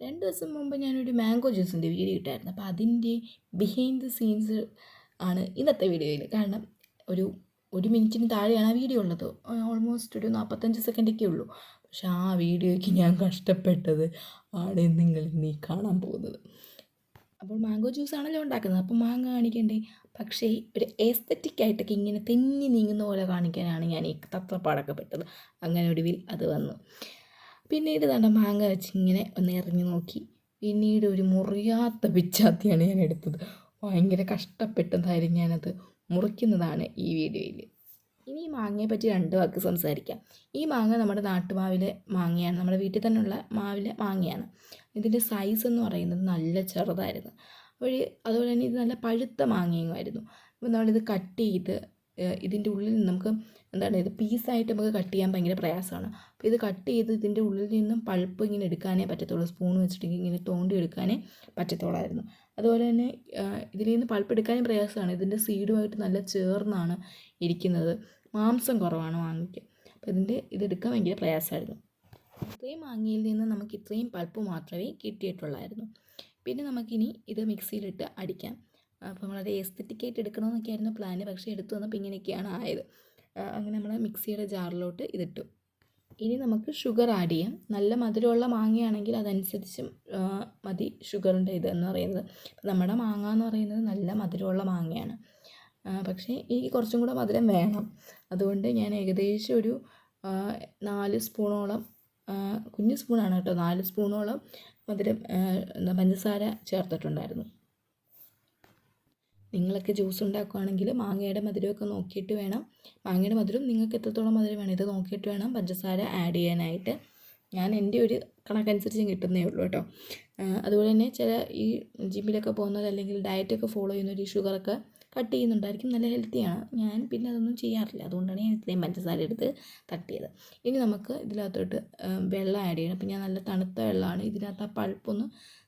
2 ദിവസം മുമ്പ് ഞാനൊരു മാംഗോ ജ്യൂസിൻ്റെ വീഡിയോ ഇട്ടായിരുന്നു. അപ്പോൾ അതിൻ്റെ ബിഹൈൻഡ് ദ സീൻസ് ആണ് ഇന്നത്തെ വീഡിയോയിൽ. കാരണം ഒരു 1 മിനിറ്റിന് താഴെയാണ് ആ വീഡിയോ ഉള്ളത്. ഓൾമോസ്റ്റ് ഒരു 45 സെക്കൻഡൊക്കെ ഉള്ളൂ. പക്ഷേ ആ വീഡിയോയ്ക്ക് ഞാൻ കഷ്ടപ്പെട്ടത് ആണ് നിങ്ങൾ ഇനി കാണാൻ പോകുന്നത്. അപ്പോൾ മാംഗോ ജ്യൂസാണല്ലോ ഉണ്ടാക്കുന്നത്, അപ്പോൾ മാങ്ങ കാണിക്കണ്ടേ. പക്ഷേ ഒരു എസ്തെറ്റിക് ആയിട്ടൊക്കെ ഇങ്ങനെ തെന്നി നീങ്ങുന്ന പോലെ കാണിക്കാനാണ് ഞാൻ ഈ തത്രപ്പാടൊക്കെ പെട്ടത്. അങ്ങനെ ഒടുവിൽ അത് വന്നു. പിന്നീട് മാങ്ങ വെച്ച് ഇങ്ങനെ ഒന്ന് എറിഞ്ഞു നോക്കി. പിന്നീട് ഒരു മുറിയാത്ത പിച്ചാത്തിയാണ് ഞാൻ എടുത്തത്. ഭയങ്കര കഷ്ടപ്പെട്ടതായിരുന്നു ഞാനത് മുറിക്കുന്നതാണ് ഈ വീഡിയോയിൽ. ഇനി ഈ മാങ്ങയെ പറ്റി 2 വാക്ക് സംസാരിക്കാം. ഈ മാങ്ങ നമ്മുടെ നാട്ടുമാവിലെ മാങ്ങയാണ്, നമ്മുടെ വീട്ടിൽ തന്നെയുള്ള മാവിലെ മാങ്ങയാണ്. ഇതിൻ്റെ സൈസ് എന്ന് പറയുന്നത് നല്ല ചെറുതായിരുന്നു. അതുപോലെ തന്നെ ഇത് നല്ല പഴുത്ത മാങ്ങയുമായിരുന്നു. അപ്പോൾ നമ്മളിത് കട്ട് ചെയ്ത് ഇതിൻ്റെ ഉള്ളിൽ നമുക്ക് ഇത് പീസായിട്ട് നമുക്ക് കട്ട് ചെയ്യാൻ ഭയങ്കര പ്രയാസമാണ്. അപ്പോൾ ഇത് കട്ട് ചെയ്ത് ഇതിൻ്റെ ഉള്ളിൽ നിന്നും പൾപ്പ് ഇങ്ങനെ എടുക്കാനേ പറ്റത്തുള്ളൂ. സ്പൂൺ വെച്ചിട്ട് ഇങ്ങനെ തോണ്ടി എടുക്കാനേ പറ്റത്തുള്ളായിരുന്നു. അതുപോലെ തന്നെ ഇതിൽ നിന്ന് പൾപ്പ് എടുക്കാനും പ്രയാസമാണ്. ഇതിൻ്റെ സീഡുമായിട്ട് നല്ല ചേർന്നാണ് ഇരിക്കുന്നത്. മാംസം കുറവാണ് മാങ്ങയ്ക്ക്. അപ്പോൾ ഇതെടുക്കാൻ ഭയങ്കര പ്രയാസമായിരുന്നു. ഇത്രയും മാങ്ങയിൽ നിന്ന് നമുക്ക് ഇത്രയും പൾപ്പ് മാത്രമേ കിട്ടിയിട്ടുള്ളായിരുന്നു. പിന്നെ നമുക്കിനി ഇത് മിക്സിയിലിട്ട് അടിക്കാം. അപ്പോൾ നമ്മളത് എസ്തെറ്റിക്കായിട്ട് എടുക്കണമെന്നൊക്കെയായിരുന്നു പ്ലാന്. പക്ഷേ എടുത്തു വന്നപ്പോൾ ഇങ്ങനെയൊക്കെയാണ് ആയത്. അങ്ങനെ നമ്മൾ മിക്സിയുടെ ജാറിലോട്ട് ഇതിട്ടു. ഇനി നമുക്ക് ഷുഗർ ആഡ് ചെയ്യാം. നല്ല മധുരമുള്ള മാങ്ങയാണെങ്കിൽ അതനുസരിച്ച് മതി ഷുഗറിൻ്റെ ഇതെന്ന് പറയുന്നത്. അപ്പോൾ നമ്മുടെ മാങ്ങ എന്ന് പറയുന്നത് നല്ല മധുരമുള്ള മാങ്ങയാണ്. പക്ഷേ എനിക്ക് കുറച്ചും കൂടെ മധുരം വേണം. അതുകൊണ്ട് ഞാൻ ഏകദേശം ഒരു 4 സ്പൂണോളം, കുഞ്ഞു സ്പൂണാണ് കേട്ടോ, 4 സ്പൂണോളം മധുരം പഞ്ചസാര ചേർത്തിട്ടുണ്ടായിരുന്നു. നിങ്ങളൊക്കെ ജ്യൂസ് ഉണ്ടാക്കുകയാണെങ്കിൽ മാങ്ങയുടെ മധുരമൊക്കെ നോക്കിയിട്ട് വേണം, മാങ്ങയുടെ മധുരം നിങ്ങൾക്ക് എത്രത്തോളം മധുരം വേണം ഇത് നോക്കിയിട്ട് വേണം പഞ്ചസാര ആഡ് ചെയ്യാനായിട്ട്. ഞാൻ എൻ്റെ ഒരു കണക്കനുസരിച്ച് കിട്ടുന്നേ ഉള്ളൂ കേട്ടോ. അതുപോലെ തന്നെ ചില ഈ ജിമ്മിലൊക്കെ പോകുന്നത് അല്ലെങ്കിൽ ഡയറ്റൊക്കെ ഫോളോ ചെയ്യുന്നവർ ഈ ഷുഗറൊക്കെ കട്ട് ചെയ്യുന്നുണ്ടായിരിക്കും, നല്ല ഹെൽത്തിയാണ്. ഞാൻ പിന്നെ അതൊന്നും ചെയ്യാറില്ല, അതുകൊണ്ടാണ് ഞാൻ ഇത്രയും പഞ്ചസാര എടുത്ത് തട്ടിയത്. ഇനി നമുക്ക് ഇതിനകത്തോട്ട് വെള്ളം ആഡ് ചെയ്യണം. അപ്പോൾ ഞാൻ നല്ല തണുത്ത വെള്ളമാണ്, ഇതിനകത്ത് ആ പൾപ്പൊന്ന്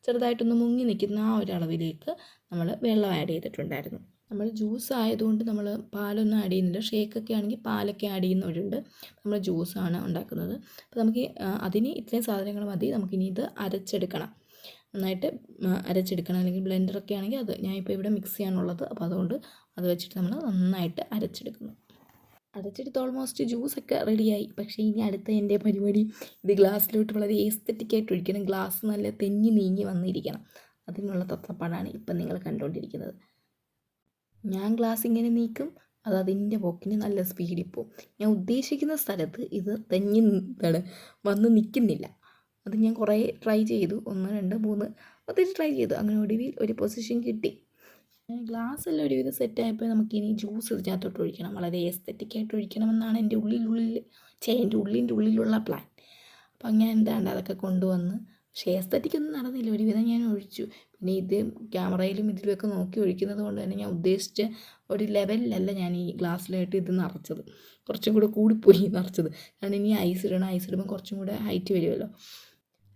ചെറുതായിട്ടൊന്ന് മുങ്ങി നിൽക്കുന്ന ആ ഒരു അളവിലേക്ക് നമ്മൾ വെള്ളം ആഡ് ചെയ്തിട്ടുണ്ടായിരുന്നു. നമ്മൾ ജ്യൂസ് ആയതുകൊണ്ട് നമ്മൾ പാലൊന്നും ആഡ് ചെയ്യുന്നില്ല. ഷേക്കൊക്കെ ആണെങ്കിൽ പാലൊക്കെ ആഡ് ചെയ്യുന്നവരുണ്ട്. നമ്മൾ ജ്യൂസാണ് ഉണ്ടാക്കുന്നത്. അപ്പോൾ നമുക്ക് അതിന് ഇത്രയും സാധനങ്ങൾ മതി. നമുക്കിനി ഇത് അരച്ചെടുക്കണം, നന്നായിട്ട് അരച്ചെടുക്കണം. അല്ലെങ്കിൽ ബ്ലെൻഡറൊക്കെ ആണെങ്കിൽ അത്, ഞാനിപ്പോൾ ഇവിടെ മിക്സ് ചെയ്യാനുള്ളത്, അപ്പോൾ അതുകൊണ്ട് അത് വെച്ചിട്ട് നമ്മൾ നന്നായിട്ട് അരച്ചെടുക്കുന്നു. അരച്ചെടുത്ത് ഓൾമോസ്റ്റ് ജ്യൂസൊക്കെ റെഡിയായി. പക്ഷേ ഇനി അടുത്ത എൻ്റെ പരിപാടി ഇത് ഗ്ലാസ്സിലോട്ട് വളരെ എസ്തെറ്റിക്കായിട്ട് ഒഴിക്കണം. ഗ്ലാസ് നല്ല തെന്നി നീങ്ങി വന്നിരിക്കണം. അതിനുള്ള തത്രപ്പാടാണ് ഇപ്പം നിങ്ങൾ കണ്ടുകൊണ്ടിരിക്കുന്നത്. ഞാൻ ഗ്ലാസ് ഇങ്ങനെ നീക്കും, അത് അതിൻ്റെ പോക്കിന് നല്ല സ്പീഡിൽ പോവും. ഞാൻ ഉദ്ദേശിക്കുന്ന സ്ഥലത്ത് ഇത് തെന്നി വന്ന് നിൽക്കുന്നില്ല. അത് ഞാൻ കുറേ ട്രൈ ചെയ്തു, 1 2 3 ഒത്തിരി ട്രൈ ചെയ്തു. അങ്ങനെ ഒടുവിൽ ഒരു പൊസിഷൻ കിട്ടി. ഗ്ലാസ് എല്ലാം ഒരുവിധം സെറ്റായപ്പോൾ നമുക്കിനി ജ്യൂസ് ഇതിനകത്തോട്ട് ഒഴിക്കണം. വളരെ എസ്തെറ്റിക്കായിട്ട് ഒഴിക്കണമെന്നാണ് എൻ്റെ ഉള്ളിൻ്റെ ഉള്ളിലുള്ള പ്ലാൻ. അപ്പം അങ്ങനെ അതൊക്കെ കൊണ്ടുവന്ന്, പക്ഷേ എസ്തെറ്റിക്കൊന്നും നടന്നില്ല. ഒരുവിധം ഞാൻ ഒഴിച്ചു. പിന്നെ ഇത് ക്യാമറയിലും ഇതിലുമൊക്കെ നോക്കി ഒഴിക്കുന്നത് കൊണ്ട് തന്നെ ഞാൻ ഉദ്ദേശിച്ച ഒരു ലെവലിലല്ല ഞാൻ ഈ ഗ്ലാസ്സിലായിട്ട് ഇത് നിറച്ചത്. കുറച്ചും കൂടെ കൂടിപ്പോയി നിറച്ചത്. കാരണം ഇനി ഐസ് ഇടുമ്പോൾ കുറച്ചും കൂടെ ഹൈറ്റ് വരുമല്ലോ.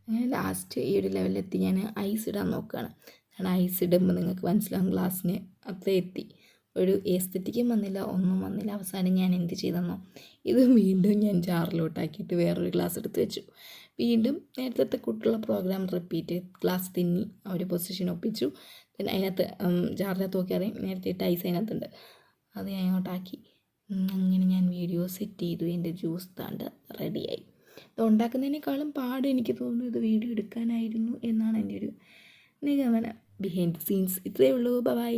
അങ്ങനെ ലാസ്റ്റ് ഈ ഒരു ലെവലിലെത്തി ഞാൻ ഐസ് ഇടാൻ നോക്കുകയാണ്. കാരണം ഐസ് ഇടുമ്പോൾ നിങ്ങൾക്ക് മനസ്സിലാകും ഗ്ലാസ്സിന് അത്ര എത്തി. ഒരു എസ്തെറ്റിക്കും വന്നില്ല, ഒന്നും വന്നില്ല. അവസാനം ഞാൻ എന്ത് ചെയ്തെന്നോ, ഇത് വീണ്ടും ഞാൻ ജാറിലോട്ടാക്കിയിട്ട് വേറൊരു ഗ്ലാസ് എടുത്ത് വെച്ചു. വീണ്ടും നേരത്തെ കൂട്ടുള്ള പ്രോഗ്രാം റിപ്പീറ്റ്. ഗ്ലാസ് തിന്നി ആ ഒരു പൊസിഷൻ ഒപ്പിച്ചു. പിന്നെ അതിനകത്ത് ജാറിനകത്ത് നോക്കി അറിയാം നേരത്തെ ഇട്ട ഐസ് അതിനകത്തുണ്ട്, അത് ഞാൻ ഇങ്ങോട്ടാക്കി. അങ്ങനെ ഞാൻ വീഡിയോ സെറ്റ് ചെയ്തു. എൻ്റെ ജ്യൂസ് റെഡിയായി. ഇത് ഉണ്ടാക്കുന്നതിനേക്കാളും പാട് എനിക്ക് തോന്നുന്നു ഇത് വീഡിയോ എടുക്കാനായിരുന്നു എന്നാണ് എൻ്റെ ഒരു നിഗമനം. ബിഹൈൻഡ് ദ സീൻസ് ഇത്രയേ ഉള്ളൂ. ബൈ.